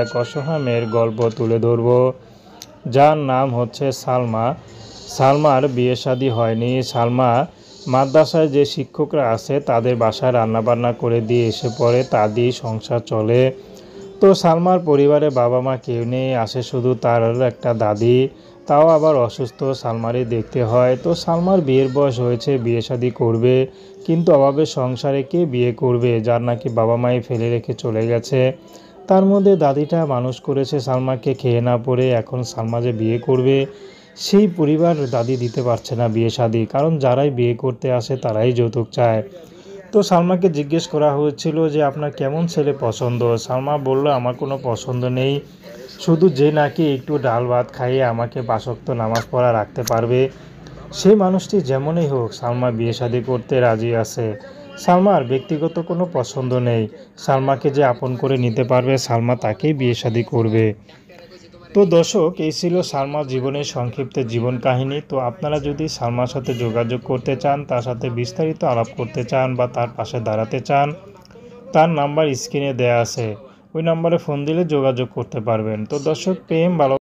এক অসহায় মেয়ের গল্প তুলে ধরব, যার নাম হচ্ছে সালমা। সালমার বিয়ে শাদী হয়নি। সালমা মাদ্রাসায় যে শিক্ষকরা আছে তাদের বাসায় রান্নাবান্না করে দিয়ে এসে পড়ে, তা দিয়েই সংসার চলে। তো সালমার পরিবারে বাবা মা কেউ নেই, আসে শুধু তার একটা দাদি, তাও আবার অসুস্থ। সালমারই দেখতে হয়। তো সালমার বিয়ের বয়স হয়েছে, বিয়ে শাদী করবে, কিন্তু অভাবে সংসারে কে বিয়ে করবে, যার নাকি বাবা মাই ফেলে রেখে চলে গেছে। তার মধ্যে দাদিটা মানুষ করেছে সালমাকে খেয়ে না পড়ে, এখন সালমা যে বিয়ে করবে সেই পরিবার দাদি দিতে পারছে না বিয়ে শাদী, কারণ যারাই বিয়ে করতে আসে তারাই যৌতুক চায়। তো সালমাকে জিজ্ঞেস করা হয়েছিল যে আপনার কেমন ছেলে পছন্দ। সালমা বলল আমার কোনো পছন্দ নেই, শুধু যে নাকি একটু ডাল ভাত খাইয়ে আমাকে ৫ ওয়াক্ত নামাজ পড়া রাখতে পারবে, সেই মানুষটি যেমনই হোক সালমা বিয়ে শাদী করতে রাজি আছে। সালমার ব্যক্তিগত কোনো পছন্দ নেই, সালমাকে যে আপন করে নিতে পারবে সালমা তাকেই বিয়ে শাদী করবে। তো দর্শক, এই ছিল সালমার জীবনের সংক্ষিপ্ত জীবন কাহিনী। তো আপনারা যদি সালমার সাথে যোগাযোগ করতে চান, তার সাথে বিস্তারিত আলাপ করতে চান বা তার পাশে দাঁড়াতে চান, তার নাম্বার স্ক্রিনে দেয়া আছে, ওই নাম্বারে ফোন দিলে যোগাযোগ করতে পারবেন। তো দর্শক, প্রেম ভালো